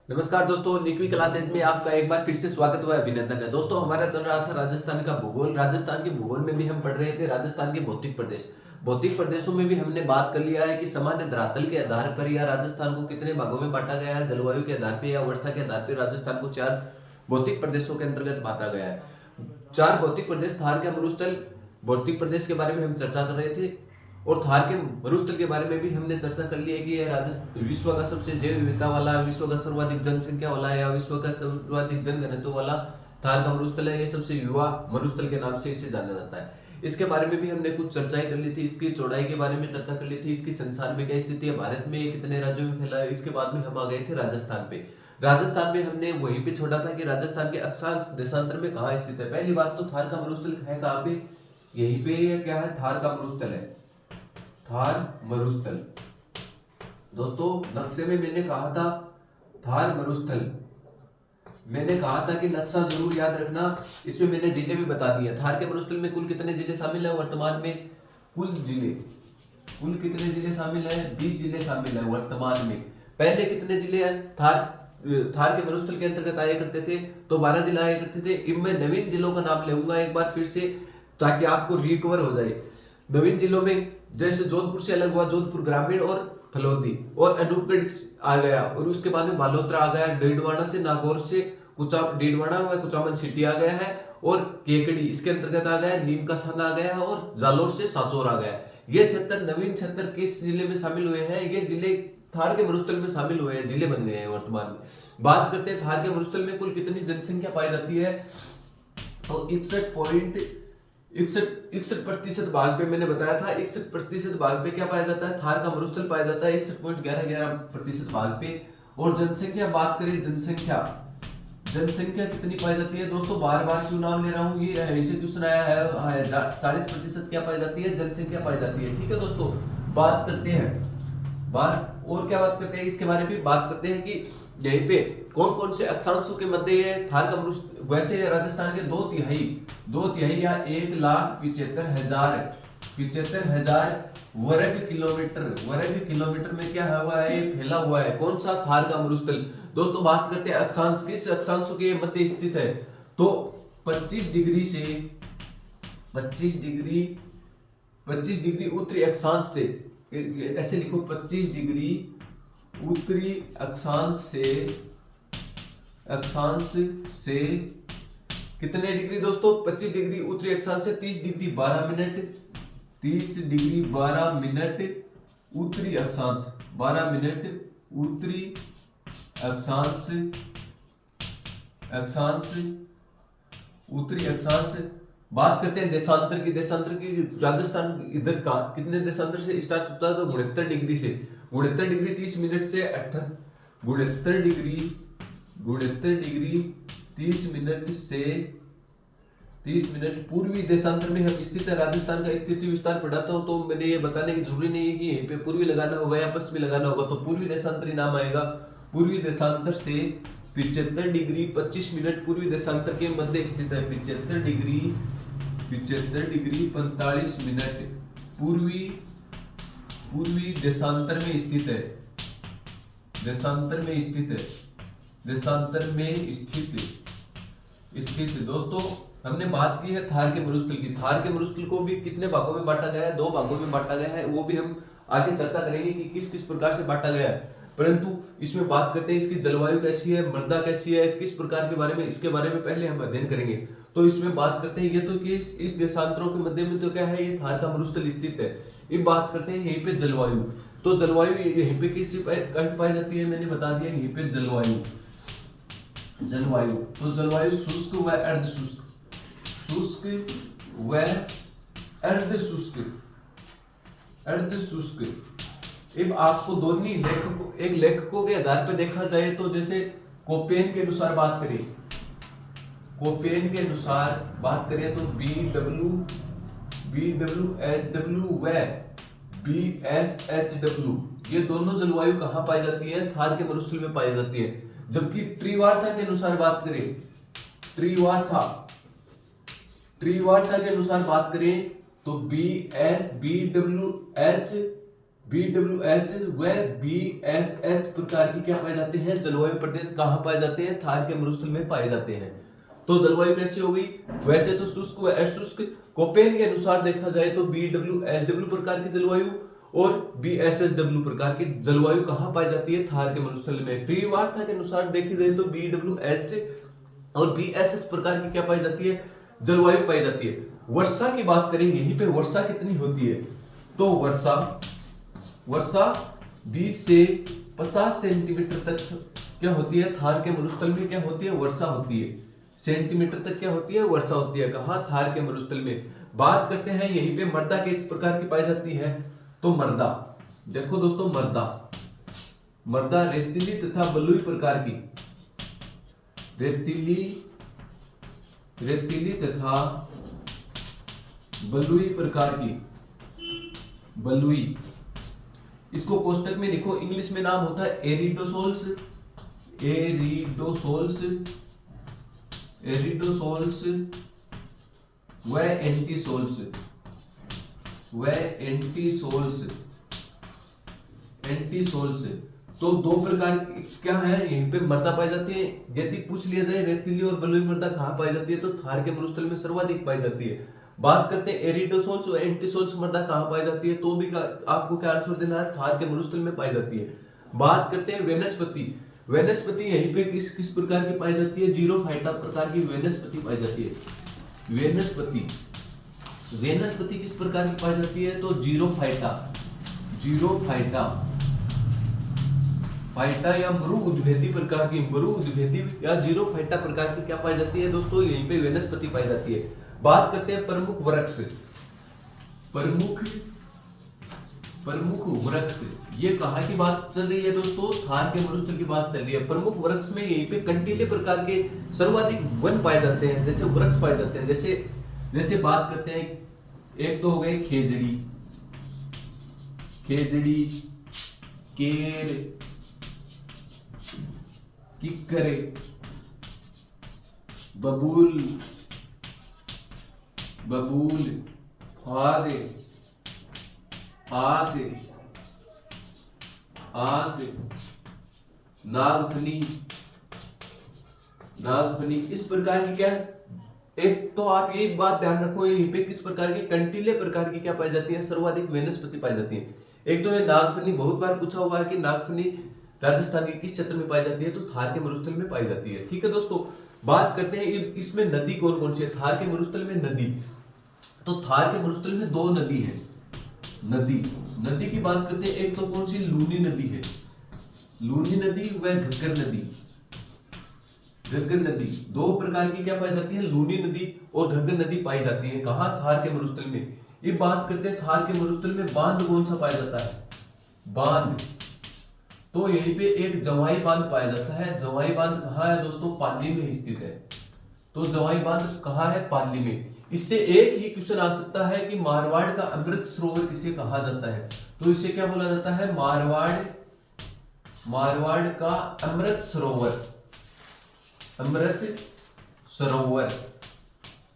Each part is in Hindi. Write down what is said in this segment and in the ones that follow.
नमस्कार दोस्तों, निकवी क्लासेज में आपका एक बार फिर से स्वागत हुआ, अभिनंदन है। दोस्तों, हमारा चल रहा था राजस्थान का भूगोल। राजस्थान के भूगोल में भी हम पढ़ रहे थे राजस्थान के भौतिक प्रदेश। भौतिक प्रदेशों में भी हमने बात कर लिया है कि सामान्य धरातल के आधार पर या राजस्थान को कितने भागों में बांटा गया है, जलवायु के आधार पर या वर्षा के आधार पर राजस्थान को 4 भौतिक प्रदेशों के अंतर्गत बांटा गया है। 4 भौतिक प्रदेश, थार का मरुस्थल भौतिक प्रदेश के बारे में हम चर्चा कर रहे थे, और थार के मरुस्थल के बारे में भी हमने चर्चा कर ली है कि यह राजस्थान विश्व का सबसे जैव विविधता वाला, विश्व का सर्वाधिक जनसंख्या वाला या विश्व का सर्वाधिक जनघनत्व वाला थार का मरुस्थल है। ये सबसे युवा मरुस्थल के नाम से इसे जाना जाता है। इसके बारे में भी हमने कुछ चर्चाएं कर ली थी। इसकी चौड़ाई के बारे में चर्चा कर ली थी, इसकी संसार में क्या स्थिति है, भारत में कितने राज्यों में फैला है। इसके बाद में हम आ गए थे राजस्थान पे। राजस्थान में हमने वहीं पे छोड़ा था कि राजस्थान के अक्षांश देशांतर में कहाँ स्थित है। पहली बात तो थार का मरुस्थल है कहाँ पे, यहीं पे क्या है, थार का मरुस्थल है, थार मरुस्थल। दोस्तों, नक्शे में मैंने कहा था थार मरुस्थल, मैंने कहा था कि नक्शा जरूर याद रखना। इसमें मैंने जिले भी बता दिया। थार के मरुस्थल में कुल कितने जिले शामिल है वर्तमान में, कुल कितने जिले शामिल है, 20 जिले शामिल है वर्तमान में। पहले कितने जिले हैं थार के मरुस्थल के अंतर्गत आया करते थे, तो 12 जिले आया करते थे। इनमें नवीन जिलों का नाम लूंगा एक बार फिर से, ताकि आपको रिकवर हो जाए। नवीन जिलों में जैसे जोधपुर से अलग हुआ जोधपुर ग्रामीण और फलोदी, और अनूपगढ़ आ गया, और उसके बाद में बालोतरा आ गया। डीडवाना से नागौर से डीडवाना व कुचामन सिटी आ गया है, और केकड़ी इसके अंतर्गत आ गया, नीम का थाना आ गया, और जालोर से साचोर आ गया। ये 76 नवीन 76 किस जिले में शामिल हुए हैं, ये जिले थार के मरुस्थल में शामिल हुए हैं, जिले बन गए हैं वर्तमान में। बात करते हैं थार के मरुस्थल में कुल कितनी जनसंख्या पाई जाती है, तो 61% भाग पे मैंने बताया था। 61% भाग पे क्या पाया जाता है, थार का मरुस्थल पाया जाता है 61.11% भाग पे। और जनसंख्या बात करें, जनसंख्या कितनी पाई जाती है दोस्तों, बार बार क्यों नाम ले रहा हूँ, ये ऐसे क्वेश्चन आया है। 40% क्या पाई जाती है, जनसंख्या पाई जाती है। ठीक है दोस्तों, बात करते हैं बात करते हैं इसके बारे में बात करते हैं कि यहीं पे कौन कौन से अक्षांशों के मध्य ये थार का मरुस्थल। वैसे राजस्थान के 2/3 या 1,75,000 वर्ग किलोमीटर में क्या हुआ है, फैला हुआ है। कौन सा, थार का मरुस्थल। दोस्तों, बात करते हैं अक्षांश, किस अक्षांशों के मध्य स्थित है, तो 25 डिग्री से 25 डिग्री उत्तरी अक्षांश से, ऐसे लिखो, 25 डिग्री उत्तरी अक्षांश से कितने डिग्री दोस्तों, 25 डिग्री उत्तरी अक्षांश से 30 डिग्री 12 मिनट, 30 डिग्री 12 मिनट उत्तरी अक्षांश, 12 मिनट उत्तरी अक्षांश उत्तरी अक्षांश। बात करते हैं देशांतर की राजस्थान इधर का कितने देशांतर से स्टार्ट होता है, तो 69 डिग्री से, 69 डिग्री 30 मिनट से 69 डिग्री 30 मिनट से 30 मिनट पूर्वी देशांतर में हम स्थित है। राजस्थान का स्थिति विस्तार पढ़ाता हूं, तो मैंने ये बताने की जरूरी नहीं है कि यहीं पे पूर्वी लगाना होगा या पश्चिमी लगाना होगा, तो पूर्वी देशांतर ही नाम आएगा। पूर्वी देशांतर से 75 डिग्री 25 मिनट पूर्वी देशांतर के मध्य स्थित है। 75 डिग्री 45 मिनट पूर्वी देशांतर में स्थित है। दोस्तों, हमने बात की है थार के मरुस्थल की। थार के मरुस्थल को भी कितने भागों में बांटा गया है, 2 भागों में बांटा गया है। वो भी हम आगे चर्चा करेंगे कि किस किस प्रकार से बांटा गया है। परंतु इसमें बात करते हैं इसकी जलवायु कैसी है, मृदा कैसी है, किस प्रकार के बारे में, इसके बारे में पहले हम अध्ययन करेंगे। तो इसमें बात करते हैं ये तो कि इस देशांतरों के मध्य में तो क्या है, ये थार का मरुस्थल स्थित है। अब बात करते हैं यहीं पे जलवायु। तो जलवायु यहीं पे किसी पाई जाती है, मैंने बता दिया यहीं पे जलवायु। तो जलवायु शुष्क व अर्धशुष्क। अब आपको दोनों लेखकों के आधार पर देखा जाए तो, जैसे कोपेन के अनुसार बात करें तो BWHW व BSHW, ये दोनों जलवायु कहाँ पाई जाती है, थार के मरुस्थल में पाई जाती है। जबकि त्रिवार्ता के अनुसार बात करें, त्रिवार्ता के अनुसार बात करें तो BWH BWS व BSH प्रकार की क्या पाए जाते हैं जलवायु प्रदेश कहाँ पाए जाते हैं? थार के मरुस्थल में पाए जाते हैं। तो जलवायु कैसी हो गई? वैसे तो शुष्क व अशुष्क। कोपेन के अनुसार देखा जाए तो BWSW प्रकार की जलवायु और BSHW प्रकार की जलवायु कहाँ पाई जाती है? थार के मरुस्थल में। त्रिवार्ता के अनुसार देखी जाए तो BWH और BSH प्रकार की क्या पाई जाती है? जलवायु पाई जाती है। वर्षा की बात करें, यहीं पे वर्षा कितनी होती है? तो वर्षा 20 से 50 सेंटीमीटर तक क्या होती है? थार के मरुस्थल में क्या होती है? वर्षा होती है। सेंटीमीटर तक क्या होती है? वर्षा होती है। कहाँ? थार के मरुस्थल में। बात करते हैं यहीं पे मृदा किस प्रकार की पाई जाती है? तो मृदा देखो दोस्तों, मृदा रेतीली तथा बलुई प्रकार की, रेतीली तथा बलुई प्रकार की, बलुई, इसको कोष्टक में लिखो, इंग्लिश में नाम होता है एरिडोसोल्स, एरिडोसोल्स व एंटीसोल्स। तो दो प्रकार की क्या है यहीं पे मृदा पाई जाती है। यदि पूछ लिया जाए रेतीली और बलुई मृदा कहाँ पाई जाती है, तो थार के मरुस्थल में सर्वाधिक पाई जाती है। बात करते हैं एरिडोसोल्स और एंटीसोल्स मृदा कहाँ पाई जाती है, तो भी आपको क्या आंसर देना है? थार के मरुस्थल में पाई जाती है। बात करते हैं वनस्पति यहीं पे किस प्रकार की पाई जाती है? जीरोफाइटा प्रकार की वनस्पति पाई जाती है। वनस्पति किस प्रकार की पाई जाती है? तो फाइटा या मरु उद्भिदी प्रकार की, या जीरोफाइटा प्रकार की क्या पाई जाती है दोस्तों? यहीं पे वनस्पति पाई जाती है। बात करते हैं प्रमुख वृक्ष, ये कहाँ की बात चल रही है दोस्तों? थार के मरुस्थल की बात चल रही है। प्रमुख वृक्ष में यहीं पे कंटीले प्रकार के सर्वाधिक वन पाए जाते हैं, जैसे वृक्ष पाए जाते हैं। जैसे बात करते हैं, एक तो हो गए खेजड़ी, केर, किक्कर, बबूल, आग, नागफनी, इस प्रकार की क्या है? एक तो आप ये बात ध्यान रखो, यहीं पे किस प्रकार की कंटीले प्रकार की क्या पाई जाती है? सर्वाधिक वनस्पति पाई जाती है। एक तो ये नागफनी, बहुत बार पूछा हुआ है कि नागफनी राजस्थान के किस क्षेत्र में पाई जाती है, तो थार के मरुस्थल में पाई जाती है। ठीक है दोस्तों, बात करते हैं इसमें नदी कौन कौन सी है थार के मरुस्थल में? नदी, तो थार के मरुस्थल में दो नदी है। नदी की बात करते हैं, एक तो कौन सी? लूनी नदी है, लूनी नदी व घग्गर नदी, दो प्रकार की क्या पाई जाती है? लूनी नदी और घग्गर नदी पाई जाती है। कहाँ? थार के मरुस्थल में। ये बात करते हैं थार के मरुस्थल में बांध कौन सा पाया जाता है? बांध, तो यहीं पे एक जवाई बांध पाया जाता है। जवाई बांध कहाँ है दोस्तों? पाली में स्थित है। तो जवाई बांध कहाँ है? पाली में। इससे एक ही क्वेश्चन आ सकता है कि मारवाड़ का अमृत सरोवर किसे कहा जाता है, तो इसे क्या बोला जाता है? मारवाड़ का अमृत सरोवर,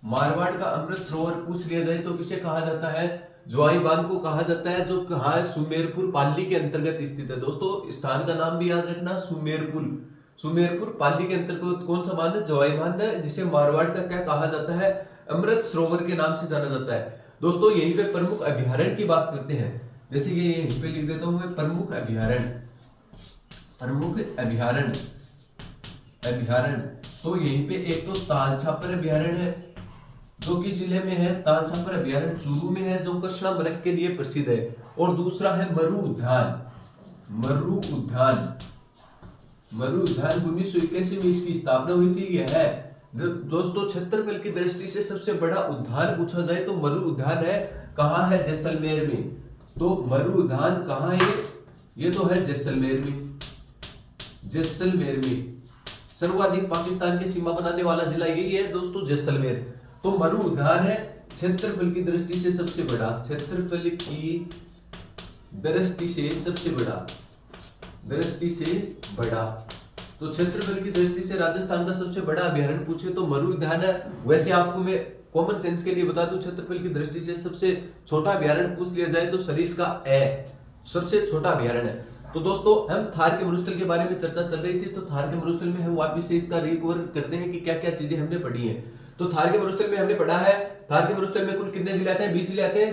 मारवाड़ का अमृत सरोवर पूछ लिया जाए तो किसे कहा जाता है? जवाई बांध को कहा जाता है, जो कहाँ है? सुमेरपुर, पाली के अंतर्गत स्थित है। दोस्तों स्थान का नाम भी याद रखना, सुमेरपुर पाली के अंतर्गत कौन सा बांध है? जवाई बांध है, जिसे मारवाड़ का क्या कहा जाता है? अमृत सरोवर के नाम से जाना जाता है। दोस्तों यहीं पे प्रमुख अभ्यारण्य की बात करते हैं, जैसे कि यहीं पे लिख देता हूं मैं, प्रमुख अभ्यारण्य। तो यहीं पे एक तो तालछापर अभ्यारण्य है, जो कि जिले में है। तालछापर अभ्यारण्य चूरू में है, जो कृष्णा मृग के लिए प्रसिद्ध है। और दूसरा है मरु उद्यान 1981 में इसकी स्थापना हुई थी। यह है दोस्तों क्षेत्रफल की दृष्टि से सबसे बड़ा उद्यान पूछा जाए तो मरु उद्यान है। कहाँ है? जैसलमेर में। तो मरु उद्यान कहाँ है? ये तो है जैसलमेर में। सर्वाधिक पाकिस्तान की सीमा बनाने वाला जिला यही है दोस्तों, जैसलमेर। तो मरु उद्यान है क्षेत्रफल की दृष्टि से सबसे बड़ा, तो क्षेत्रफल की दृष्टि से राजस्थान का सबसे बड़ा अभ्यारण्य पूछे तो मरु उद्यान है। वैसे आपको मैं कॉमन सेंस के लिए बता दूं, क्षेत्रफल की दृष्टि से सबसे छोटा अभ्यारण्य पूछ लिया जाए तो सरिस्का सबसे छोटा अभ्यारण्य है। तो दोस्तों हम थार के मरुस्थल के बारे में चर्चा चल रही थी, तो थार के मरुस्थल में हम वापस से इसका रिकवर करते हैं कि क्या क्या चीजें हमने पढ़ी हैं। तो थार के मरुस्थल में हमने पढ़ा है, थार के मरुस्थल में कुल कितने जिले आते हैं, 20 जिले आते हैं।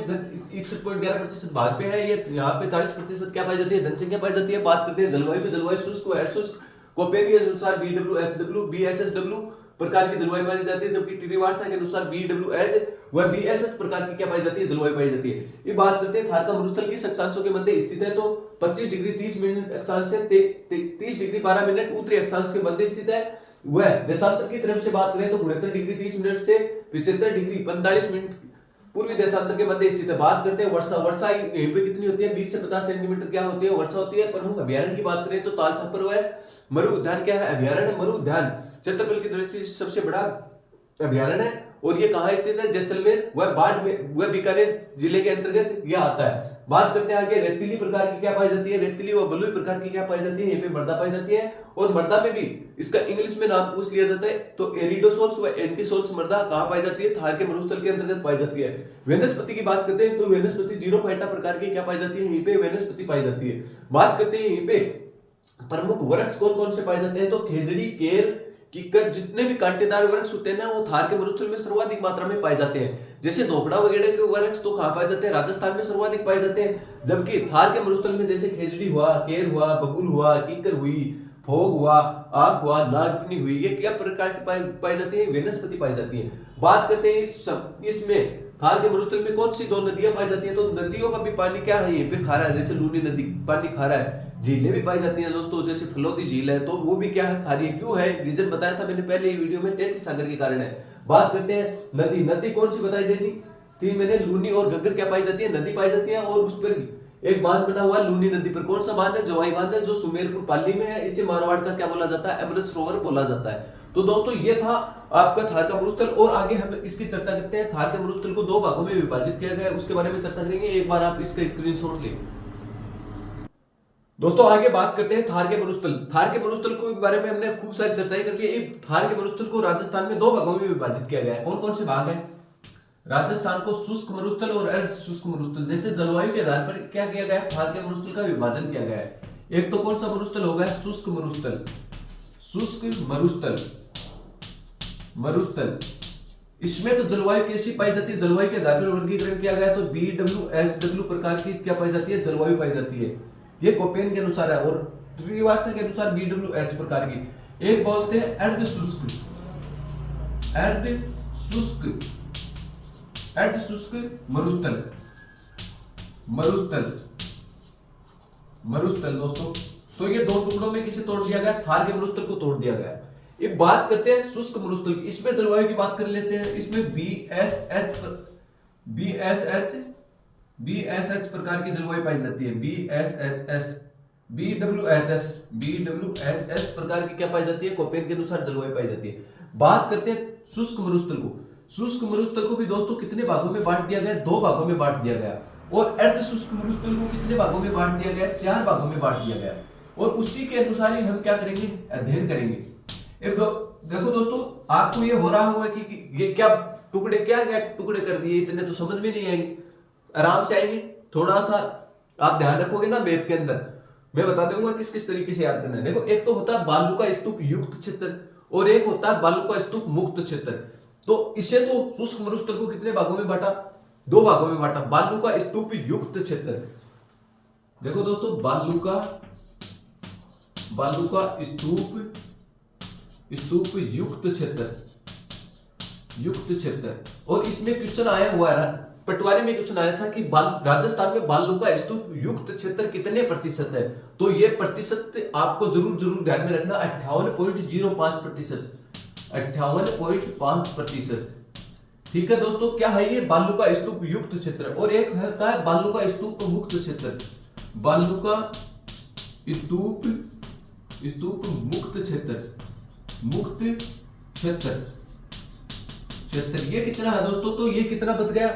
61.11% भाग पे है ये, यहाँ पे 40% क्या पाई जाती है, जनसंख्या पाई जाती है। बात करते हैं जलवायु पे, जलवायु शुष्क व शुष्क कोपेन के अनुसार BWHW BSSW प्रकार की जलवायु पाई जाती है, जबकि टिरिवार्था के अनुसार BWH व BSS प्रकार की क्या पाई जाती है, जलवायु पाई जाती है। ये बात करते हैं थार का मरुस्थल की अक्षांशों के मध्य स्थित है, तो 25 डिग्री 30 मिनट अक्षांश से 30 डिग्री 12 मिनट उत्तरी अक्षांश के मध्य स्थित है। वह देशांतर की तरफ से बात करें तो 69 डिग्री 30 मिनट से 75 डिग्री 45 मिनट पूर्वी देशांतर के मध्य स्थित है। बात करते हैं वर्षा, वर्षा यहीं पे कितनी होती है, 20 से 50 सेंटीमीटर क्या होती है, वर्षा होती है। प्रमुख अभ्यारण्य की बात करें तो ताल छापर व मरु उद्यान क्या है, अभ्यारण्य मरु उद्यान क्षेत्रफल की दृष्टि से सबसे बड़ा अभ्यारण्य है, और ये कहाँ स्थित है, जैसलमेर व बाढ़ में व बीकानेर जिले के अंतर्गत यह आता है। बात करते हैं आगे, रेतीली प्रकार की क्या पाई जाती है, रेतीली व बलुई प्रकार की क्या पाई जाती है, यहाँ पे मृदा पाई जाती है। और मृदा में भी इसका इंग्लिश में नाम पूछ लिया जाता है, तो एरिडोसोल्स व एंटीसोल्स मृदा कहाँ पाई जाती है, थार के मरुस्थल के अंतर्गत पाई जाती है। वनस्पति की बात करते हैं तो वनस्पति जीरोफाइटा प्रकार की क्या पाई जाती है, यहीं पे वनस्पति पाई जाती है। बात करते हैं यहीं पे प्रमुख वृक्ष कौन कौन से पाए जाते हैं, तो खेजड़ी, केर, कीकर, जितने भी कांटेदार वृक्ष होते हैं ना, वो थार के मरुस्थल में सर्वाधिक मात्रा में पाए जाते हैं। जैसे धोकड़ा वगैरह के वृक्ष तो कहाँ पाए जाते हैं, राजस्थान में सर्वाधिक पाए जाते हैं। जबकि थार के मरुस्थल में जैसे खेजड़ी हुआ, केर हुआ, बबूल हुआ, कीकर हुई, फोग हुआ, आक हुआ, नागफनी हुई, ये क्या प्रकार की पाई जाती है, वनस्पति पाई जाती है। बात करते हैं इसमें थार के मरुस्थल में कौन सी दो नदियां पाई जाती है, तो नदियों का भी पानी क्या है, ये पे खारा है, जैसे लूनी नदी पानी खारा है। झीलें भी पाई जाती हैं दोस्तों, जैसे फलोदी झील है, तो वो भी क्या है, खारी है। क्यों है, रीजन बताया था मैंने पहले ही वीडियो में, तैतीस सागर के कारण है। बात करते हैं नदी, नदी कौन सी बताई देनी थी मैंने, लूनी और घग्गर क्या पाई जाती है, नदी पाई जाती है। और उस पर एक बांध बना हुआ लूनी नदी पर, कौन सा बांध है, जवाई बांध है, जो सुमेरपुर पाली में है। इसे मारवाड़ का क्या बोला जाता है, अमृत सरोवर बोला जाता है। तो दोस्तों ये था आपका थार का मरुस्थल, और आगे हम इसकी चर्चा करते हैं। थार के मरुस्थल को दो भागों में विभाजित किया गया है, उसके बारे में चर्चा करेंगे। एक बार आप इसका स्क्रीनशॉट लें। दोस्तों आगे बात करते हैं थार के मरुस्थल। थार के मरुस्थल के बारे में हमने खूब सारी चर्चाएं कर ली है। थार के मरुस्थल को राजस्थान में दो भागों में विभाजित किया गया है। कौन कौन से भाग है, राजस्थान को शुष्क मरुस्थल और अर्ध शुष्क मरुस्थल। जैसे जलवायु के आधार पर क्या किया गया है, थार के मरुस्थल का विभाजन किया गया है। एक तो कौन सा मरुस्थल होगा, शुष्क मरुस्थल, शुष्क मरुस्थल, मरुस्थल। इसमें तो जलवायु कैसी पाई जाती है, जलवायु के आधार पर वर्गीकरण किया गया है, तो BWSW प्रकार की क्या पाई जाती है, जलवायु पाई जाती है। ये कोपेन के अनुसार है, और त्रिवार्था के अनुसार BWH प्रकार की। एक बोलते हैं अर्ध शुष्क, अर्ध शुष्क, अर्ध शुष्क मरुस्थल, मरुस्थल, मरुस्थल दोस्तों। तो ये दो टुकड़ों में किसे तोड़ दिया गया, थार के मरुस्थल को तोड़ दिया गया। एक बात करते हैं शुष्क मरुस्थल की, इसमें जलवायु की बात कर लेते हैं। इसमें BSH प्रकार की जलवायु पाई जाती है, BWHS प्रकार की क्या पाई जाती है, कोपेन के अनुसार जलवायु पाई जाती है। बात करते हैं शुष्क मरुस्थल को। शुष्क मरुस्थल को भी दोस्तों कितने भागों में बांट दिया गया, दो भागों में बांट दिया गया। और अर्ध शुष्क मरुस्थल को कितने भागों में बांट दिया गया, चार भागों में बांट दिया गया। और उसी के अनुसार ही हम क्या करेंगे, अध्ययन करेंगे। देखो दोस्तों, आपको ये हो रहा होगा कि ये क्या टुकड़े कर दिए, इतने तो समझ में नहीं आएंगे, आराम से आएंगे। थोड़ा सा आप ध्यान रखोगे ना, मैप के अंदर मैं बता दूंगा किस किस तरीके से याद करना है। देखो, एक तो होता है बालू का स्तूप युक्त क्षेत्र, और एक होता है बालू का स्तूप मुक्त क्षेत्र। तो इसे तो शुष्क मरुस्थल को कितने भागों में बांटा, दो भागों में बांटा। बालू का स्तूप युक्त क्षेत्र, देखो दोस्तों, बालू का स्तूप युक्त क्षेत्र, युक्त क्षेत्र। और इसमें क्वेश्चन आया हुआ है, पटवारी में क्वेश्चन आया था कि राजस्थान में बालू का स्तूप युक्त क्षेत्र कितने प्रतिशत है। तो ये प्रतिशत आपको जरूर ध्यान में रखना, 58.05%, 58.5%। ठीक है दोस्तों, क्या है ये, बालू का स्तूप युक्त क्षेत्र। और एक होता है बालू का स्तूप मुक्त क्षेत्र, बालू का स्तूप मुक्त क्षेत्र, मुक्त क्षेत्र। ये कितना है दोस्तों, तो ये कितना बच गया,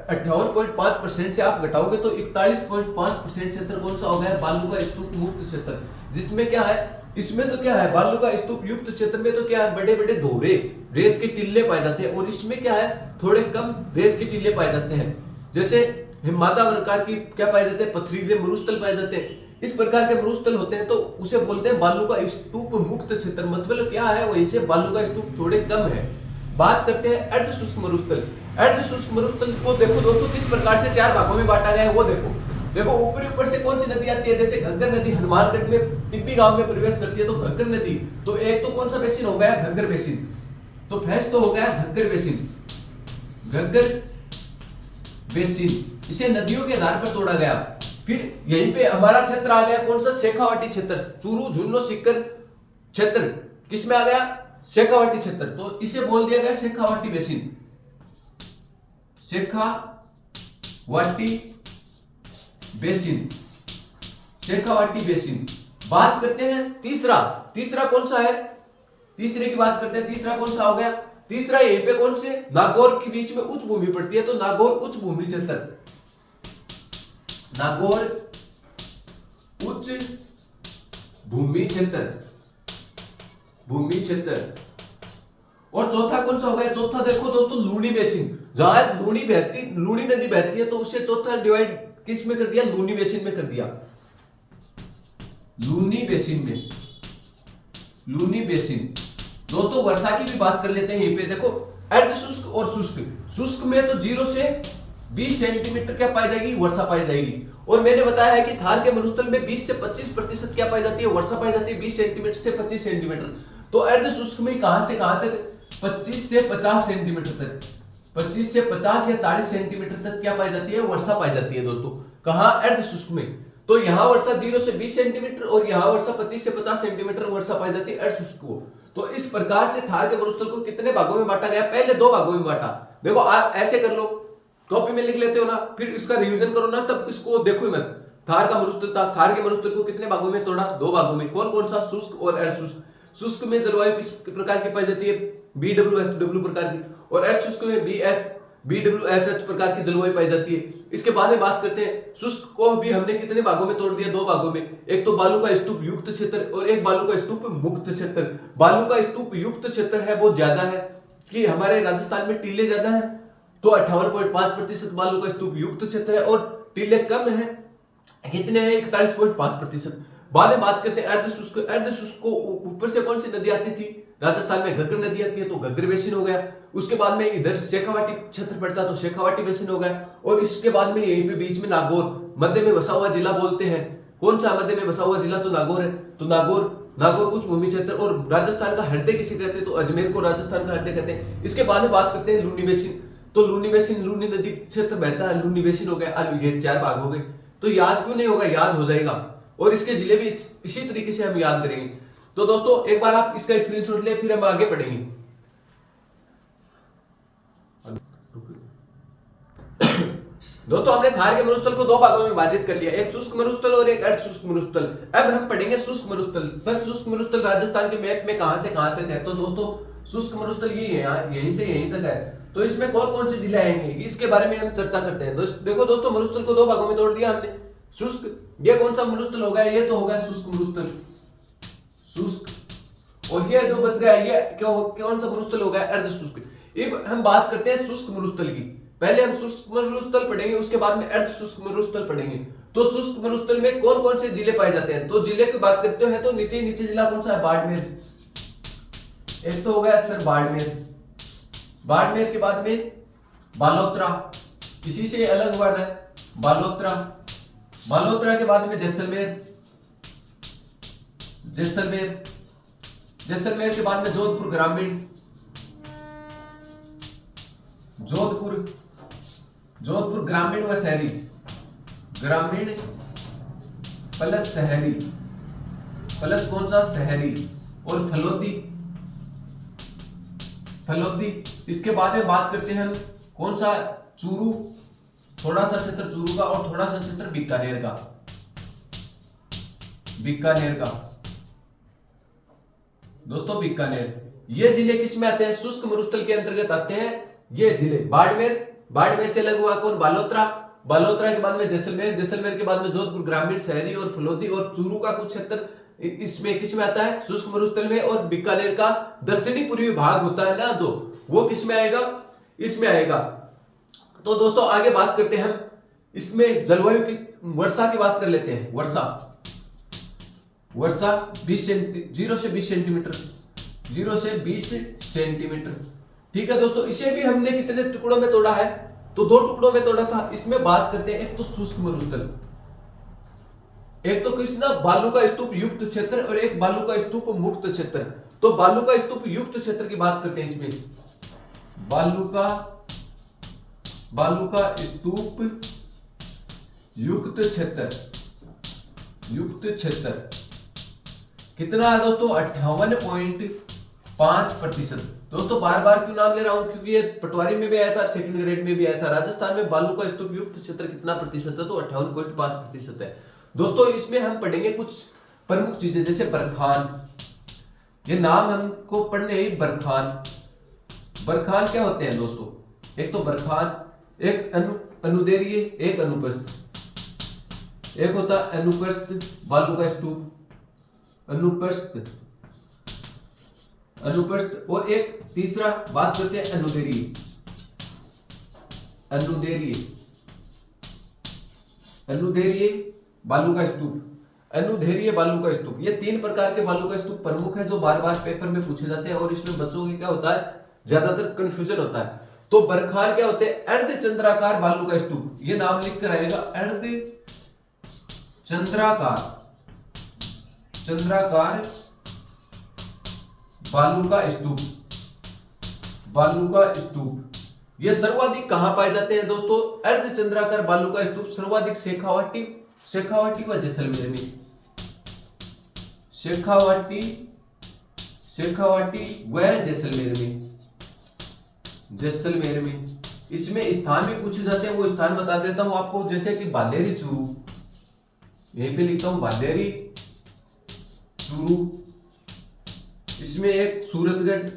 58.5% से आप घटाओगे तो 41.5% क्षेत्र कौन सा हो गया, बालू का स्तूप मुक्त क्षेत्र। जिसमें क्या है, इसमें तो क्या है, बालू का स्तूप युक्त क्षेत्र में तो क्या है, बड़े बड़े धोरे रेत के टिल्ले पाए जाते हैं। और इसमें क्या है, थोड़े कम रेत के टिल्ले पाए जाते हैं। जैसे हिमादा प्रकार की क्या पाए जाते हैं, पथरीले मरुस्थल पाए जाते हैं। इस प्रकार के मरुस्थल होते हैं तो उसे बोलते हैं बालू का स्तूप मुक्त क्षेत्र। मतलब क्या है, वहीं से बालू का स्तूप थोड़े कम है। बात करते हैं अर्ध शुष्क मरुस्थल। अर्ध शुष्क मरुस्थल को देखो दोस्तों किस प्रकार से 4 भागों में बांटा गया है वो देखो ऊपर से कौन सी नदी आती है, जैसे घग्गर नदी हनुमानगढ़ में टिब्बी गांव में प्रवेश करती है तो घग्गर नदी, तो एक तो कौन सा बेसिन हो गया, घग्गर बेसिन। तो फर्स्ट तो हो गया घग्गर बेसिन, घग्गर बेसिन, इसे नदियों के आधार पर तोड़ा गया। फिर यहीं पे हमारा क्षेत्र आ गया कौन सा, शेखावाटी क्षेत्र। चूरू झुन्नो सीकर क्षेत्र किसमें आ गया, शेखावाटी क्षेत्र। तो इसे बोल दिया गया Shekhawati basin, Shekhawati basin, Shekhawati basin. बात करते हैं तीसरा कौन सा है, तीसरे की बात करते हैं। तीसरा कौन सा हो गया, तीसरा यहीं पे कौन से, नागौर के बीच में उच्च भूमि पड़ती है तो नागौर उच्च भूमि क्षेत्र, नागौर उच्च भूमि क्षेत्र, भूमि क्षेत्र। और चौथा कौन सा हो गया, चौथा देखो दोस्तों लूनी बेसिन। जहां लूनी नदी बहती है तो उसे चौथा डिवाइड किस में कर दिया, लूनी बेसिन में कर दिया, लूनी बेसिन में, लूनी बेसिन। दोस्तों वर्षा की भी बात कर लेते हैं। यहीं पे देखो अर्ध शुष्क और शुष्क। शुष्क में तो 0 से 20 सेंटीमीटर क्या पाई जाएगी, वर्षा पाई जाएगी। और मैंने बताया है कि थार के मरुस्थल में 20 से 25% क्या पाई जाती है, वर्षा पाई जाती है, 20 सेंटीमीटर से 25 सेंटीमीटर। तो अर्ध शुष्क में कहां से कहां तक, 25 से 50 सेंटीमीटर तक, 25 से 50 या 40 सेंटीमीटर तक क्या पाई जाती है, वर्षा पाई जाती है दोस्तों। कहां, अर्ध शुष्क में। तो यहां वर्षा 0 से 20 सेंटीमीटर और यहां वर्षा 25 से 50 सेंटीमीटर वर्षा पाई जाती है अर्ध शुष्क को। तो इस प्रकार से थार के मरुस्थल को कितने भागों में बांटा गया, पहले 2 भागों में बांटा। देखो आप ऐसे कर लो, कॉपी में लिख लेते हो ना, फिर इसका रिवीजन करो ना, तब इसको देखो मत। थार का मरुस्थल था, थार के मरुस्थल को कितने भागों में तोड़ा, 2 भागों में। कौन कौन सा, शुष्क और अर्ध शुष्क। शुष्क में जलवायु किस प्रकार की पाई जाती है, BWSW प्रकार की, और अर्ध शुष्क में BWSH प्रकार की जलवायु पाई जाती है। इसके बाद में बात करते हैं, शुष्क को भी हमने कितने भागों में तोड़ दिया, 2 भागों में। एक तो बालू का स्तूप युक्त क्षेत्र और एक बालू का स्तूप मुक्त क्षेत्र। बालू का स्तूप युक्त क्षेत्र है वो ज्यादा है कि हमारे राजस्थान में टीले ज्यादा है, तो 58.5% बालू का स्तूप युक्त क्षेत्र है और टीले कम है, कितने हैं, 41.5%। बाद में बात करते हैं अर्ध शुष्क। अर्ध शुष्क को ऊपर से कौन सी नदी आती थी, राजस्थान में घग्गर नदी आती है तो घग्गर बेसिन हो गया। उसके बाद में इधर शेखावाटी क्षेत्र पड़ता है तो शेखावाटी बेसिन हो गया। और इसके बाद में यहीं पे बीच में नागौर, मध्य में बसा हुआ जिला बोलते हैं। कौन सा मध्य में बसा हुआ जिला, तो नागौर है। तो नागौर उच्च भूमि क्षेत्र। और राजस्थान का हृदय किसे कहते हैं, तो अजमेर को राजस्थान का हृदय कहते हैं। इसके बाद में बात करते हैं लूनी बेसिन। तो लूनी बेसिन, लूनी नदी क्षेत्र बहता है, लूनी बेसिन हो गया। ये 4 भाग हो गए। तो याद क्यों नहीं होगा, याद हो जाएगा। और इसके जिले भी इसी तरीके से हम याद करेंगे। तो दोस्तों एक बार आप इसका स्क्रीनशॉट ले, फिर हम आगे पढ़ेंगे। दोस्तों हमने थार के मरुस्थल को 2 भागों में विभाजित कर लिया, एक शुष्क मरुस्थल और एक अर्ध शुष्क मरुस्थल। अब हम पढ़ेंगे शुष्क मरुस्थल। सर शुष्क मरुस्थल राजस्थान के मैप में कहां से कहां तक है, तो दोस्तों शुष्क मरुस्थल ये यहीं से यहीं तक है। तो इसमें कौन कौन से जिले आएंगे, इसके बारे में हम चर्चा करते हैं। देखो दोस्तों मरुस्थल को 2 भागों में तोड़ दिया हमने। शुष्क, ये कौन सा मरुस्थल हो गया, ये तो होगा शुष्क मरुस्थल, शुष्क। और ये जो बच गया ये कौन सा मरुस्थल हो गया, अर्ध शुष्क। अब हम बात करते हैं शुष्क मरुस्थल की। पहले हम शुष्क मरुस्थल पढ़ेंगे, उसके बाद में अर्ध शुष्क मरुस्थल पढ़ेंगे। तो शुष्क मरुस्थल में कौन कौन से जिले पाए जाते हैं, तो जिले की बात करते हैं तो नीचे जिला कौन सा है, बाड़मेर। एक तो हो गया सर बाड़मेर, बाड़मेर के बाद में बालोतरा, इसी से अलग वर्ड है बालोतरा। बालोतरा के बाद में जैसलमेर, जैसलमेर के बाद में जोधपुर ग्रामीण, जोधपुर ग्रामीण व शहरी, ग्रामीण प्लस शहरी, प्लस कौन सा, शहरी। और फलोदी। इसके बाद में बात करते हैं हम कौन सा, चूरू, थोड़ा सा क्षेत्र चूरू का और थोड़ा सा क्षेत्र बीकानेर का दोस्तों, बीकानेर। ये जिले किस में आते हैं, शुष्क मरुस्थल के अंतर्गत आते हैं ये जिले। बाड़मेर से अलग हुआ कौन, बालोतरा के बाद में जैसलमेर के बाद में जोधपुर ग्रामीण, शहरी और फलोदी। और चूरू का कुछ क्षेत्र इसमें किस में आता है, शुष्क मरुस्थल में। और बीकानेर का दक्षिणी पूर्वी भाग होता है ना जो, वो किस में आएगा, इसमें आएगा। तो दोस्तों आगे बात करते हैं हम इसमें जलवायु की वर्षा की बात कर लेते हैं। वर्षा 0 से 20 सेंटीमीटर, 0 से 20 सेंटीमीटर। ठीक है दोस्तों, इसे भी हमने कितने टुकड़ों में तोड़ा है, तो 2 टुकड़ों में तोड़ा था। इसमें बात करते हैं, एक तो शुष्क मरुस्थल, एक तो किसना बालू का स्तूप युक्त क्षेत्र और एक बालू का स्तूप मुक्त क्षेत्र। तो बालू का स्तूप युक्त क्षेत्र की बात करते हैं। इसमें बालू का स्तूप युक्त क्षेत्र कितना है दोस्तों? 58.5%। दोस्तों बार बार क्यों नाम ले रहा हूं, क्योंकि ये पटवारी में भी आया था, सेकंड ग्रेड में भी आया था। राजस्थान में बालू का स्तूप युक्त क्षेत्र कितना प्रतिशत है? तो 58.5% है। दोस्तों इसमें हम पढ़ेंगे कुछ प्रमुख चीजें, जैसे बरखान। ये नाम हमको पढ़ने ही, बरखान क्या होते हैं दोस्तों? एक तो बरखान, एक अनुदैर्घ्य, एक अनुप्रस्थ। एक होता है अनुप्रस्थ बालू का स्तूप, अनुप्रस्थ, और एक तीसरा बात करते हैं अनुदैर्घ्य बालू का स्तूप, अनुदैर्घ्य बालू का स्तूप। ये 3 प्रकार के बालू का स्तूप प्रमुख है जो बार बार पेपर में पूछे जाते हैं, और इसमें बच्चों के क्या होता है, ज्यादातर कंफ्यूजन होता है। तो बरखान क्या होते हैं? अर्धचंद्राकार बालू का स्तूप। ये नाम लिख कर आएगा, चंद्राकार बालू का स्तूप। ये सर्वाधिक कहां पाए जाते हैं दोस्तों? अर्धचंद्राकार बालू का स्तूप सर्वाधिक शेखावाटी व जैसलमेर में, शेखावाटी व जैसलमेर में। इसमें स्थान भी पूछे जाते हैं, वो स्थान बता देता हूं आपको, जैसे कि बालेरी चूरू, यहीं पे लिखता हूं बालेरी चूरू। इसमें एक सूरतगढ़,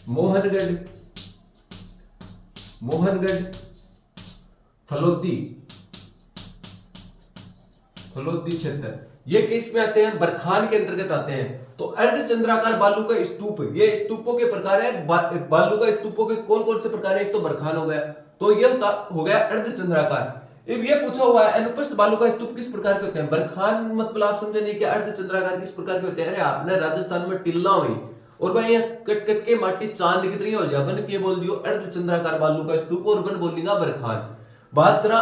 मोहनगढ़, फलोदी क्षेत्र, ये किस में आते हैं? बरखान के अंतर्गत आते हैं। तो अर्धचंद्राकार बालू का स्तूप, ये स्तूपों के प्रकार है। बालू का स्तूपों के कौन कौन से प्रकार है? एक तो बरखान हो गया, तो ये हो गया अर्धचंद्राकार। अब ये पूछा हुआ है अनुप्रस्थ बालू का स्तूप किस प्रकार के होते हैं? बरखान मतलब आप समझे नहीं कि अर्धचंद्राकार किस प्रकार के होते हैं। अरे आपने राजस्थान में टिल्ला हुई और भाई यहाँ कट कट के माटी चांद दिख रही हो जा, बन के बोल दियो अर्धचंद्राकार बालू का स्तूप और बन बोलेगा बरखान। बात करा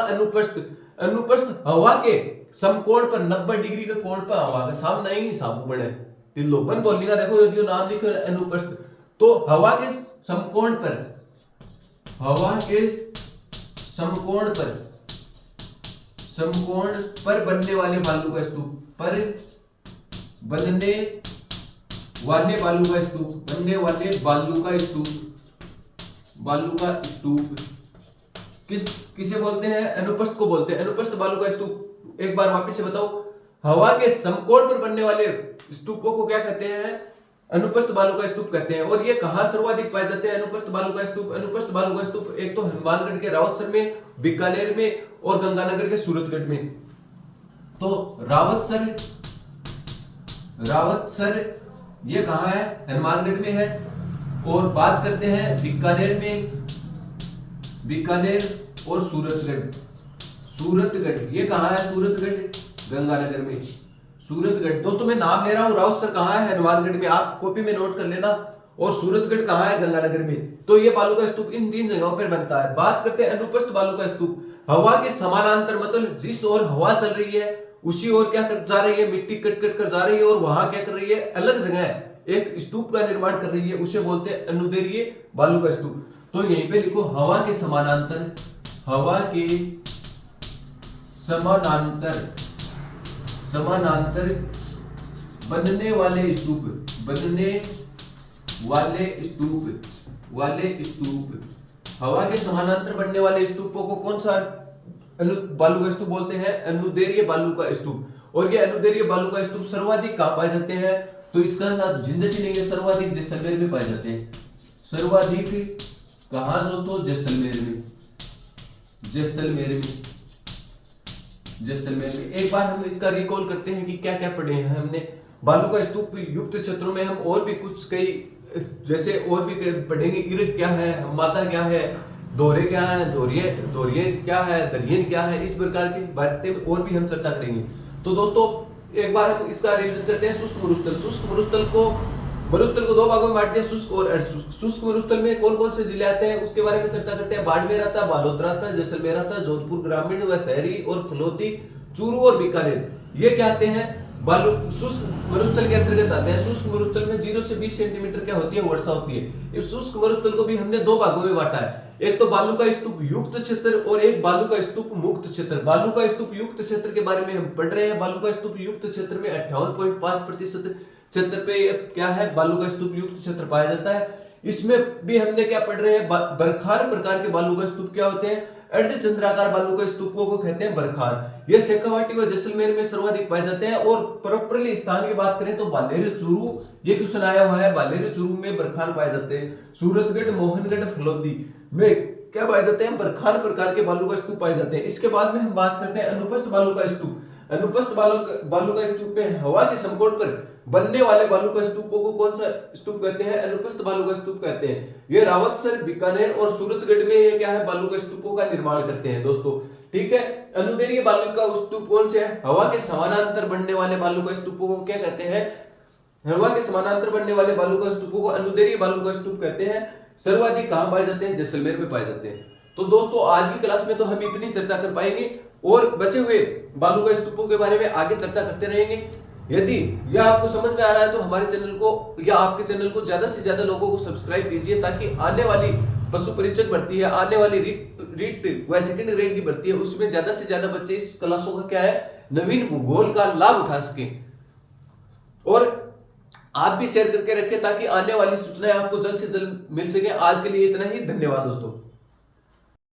अनुप्रस्थ हवा के समकोण पर 90 डिग्री के कोण पर हवा के सामने ही साबु बने टिल्लो, बन बोलेगा। देखो यदि नाम लिखो अनुप्रस्थ, तो हवा के समकोण पर बनने वाले बालू का स्तूप, बनने वाले बालू का स्तूप किसे बोलते हैं? अनुप्रस्थ को बोलते हैं। अनुप्रस्थ बालू का स्तूप, एक बार वापस से बताओ, हवा के समकोण पर बनने वाले स्तूपों को क्या कहते हैं? अनुप्रस्थ बालू का स्तूप कहते हैं। और ये कहां सर्वाधिक पाए जाते हैं अनुप्रस्थ बालू का स्तूप? एक तो हनुमानगढ़ के रावतसर में, बीकानेर में और गंगानगर के सूरतगढ़ में। तो रावतसर ये कहां है? हनुमानगढ़ में है। और बात करते हैं बीकानेर में, बीकानेर और सूरतगढ़ ये कहां है? सूरतगढ़ गंगानगर में, सूरतगढ़। दोस्तों मैं नाम ले रहा हूं, रावतसर कहां है? हनुमानगढ़ में, आप कॉपी में नोट कर लेना। और सूरतगढ़ कहां है? गंगानगर में। तो ये बालू का स्तूप इन 3 जगहों पर बनता है। बात करते हैं अनुप्रस्थ बालू का स्तूप, हवा के समानांतर, मतलब जिस ओर हवा चल रही है उसी ओर क्या कर जा रही है? मिट्टी कट कट कर जा रही है, और वहां क्या कर रही है? अलग जगह एक स्तूप का निर्माण कर रही है, उसे बोलते हैं अनुदैर्घ्य बालू का स्तूप। तो यहीं पे लिखो हवा के समानांतर बनने वाले स्तूप, हवा के समानांतर बनने वाले स्तूपों को कौन सा बालू का स्तूप बोलते हैं? अनुदैर्घ्य बालू का स्तूप। और ये अनुदैर्घ्य बालू का स्तूप सर्वाधिक कहां पाए जाते हैं? तो इसका साथ झंझट ही नहीं है, सर्वाधिक जैसलमेर में पाए जाते हैं। सर्वाधिक कहां दोस्तों? जैसलमेर में। एक बार हम इसका रिकॉल करते हैं कि क्या क्या पढ़े हैं हमने। बालू का स्तूप युक्त क्षेत्रों में हम और भी कुछ कई, जैसे और भी पढ़ेंगे, इर्ग क्या है, माता क्या है, दोहरे क्या है, दोहरिए क्या है, दरियन क्या है, इस प्रकार की बातें और भी हम चर्चा करेंगे। तो दोस्तों एक बार हम इसका रिवीजन करते हैं। शुष्क मरुस्थल, शुष्क मरुस्थल को दो भागों में बांटते हैं, शुष्क और अर्धशुष्क। शुष्क मरुस्थल में कौन कौन से जिले आते हैं उसके बारे में चर्चा करते हैं। बाड़मेर आता है, बालोतरा आता है, जैसलमेर आता है, जोधपुर ग्रामीण व शहरी, और फलोदी, चूरू और बीकानेर, ये क्या आते हैं, बालू शुष्क मरुस्थल के अंतर्गत आते हैं। शुष्क मरुस्थल में 0 से 20 सेंटीमीटर क्या होती है, वर्षा होती है। इस शुष्क मरुस्थल को भी हमने दो भागों में बांटा है, एक तो बालू का स्तूप युक्त क्षेत्र और एक बालू का स्तूप मुक्त क्षेत्र। बालू का स्तूप युक्त क्षेत्र के बारे में हम पढ़ रहे हैं। बालू का स्तूप युक्त क्षेत्र में 58.5% क्षेत्र पे क्या है, बालू का स्तूप युक्त क्षेत्र पाया जाता है। इसमें भी हमने क्या पढ़ रहे हैं, बरखार प्रकार के बालू का स्तूप क्या होते हैं, अर्धचंद्राकार बालू के स्तूपों को कहते हैं बरखार। ये शेखावाटी व जैसलमेर में सर्वाधिक पाए जाते हैं। और प्रॉपरली स्थान की बात करें तो बालेर चूरू, ये क्वेश्चन आया हुआ है, बालेर चूरू में बरखार पाए जाते हैं। सूरतगढ़, मोहनगढ़, फलोदी में क्या पाए जाते हैं, बरखार प्रकार के बालू का स्तूप पाए जाते हैं। इसके बाद में हम बात करते हैं अनुपस्थ बालू का स्तूप। अनुपस्थ बालू का स्तूप में हवा के समकोण पर बनने वाले बालू का स्तूपों को कौन सा स्तूप कहते हैं, अनुपस्थ बालू का स्तूप कहते हैं। ये रावतसर, बीकानेर और सूरतगढ़ में ये क्या है, बालू के स्तूपों का निर्माण करते हैं दोस्तों, ठीक है। अनुदैर्घ्य बालू का स्तूप कौन से है, हवा के समानांतर बनने वाले बालू का स्तूपों को क्या कहते हैं, हवा के समानांतर बनने वाले बालू का स्तूपों को अनुदैर्घ्य बालू का स्तूप कहते हैं। सर्वाधिक कहां पाए जाते हैं, जैसलमेर में पाए जाते हैं। तो दोस्तों आज की क्लास में तो हम इतनी चर्चा कर पाएंगे और बचे हुए बालू का स्तूपों के बारे में आगे चर्चा करते रहेंगे। यदि यह आपको समझ में आ रहा है तो हमारे चैनल को या आपके चैनल को ज्यादा से ज्यादा लोगों को सब्सक्राइब कीजिए, ताकि आने वाली पशु परीक्षक भर्ती है, आने वाली रीट व सेकंड ग्रेड की भर्ती है, उसमें ज्यादा से ज्यादा बच्चे इस क्लासों का क्या है, नवीन भूगोल का लाभ उठा सकें। और आप भी शेयर करके रखें ताकि आने वाली सूचनाएं आपको जल्द से जल्द मिल सके। आज के लिए इतना ही, धन्यवाद दोस्तों।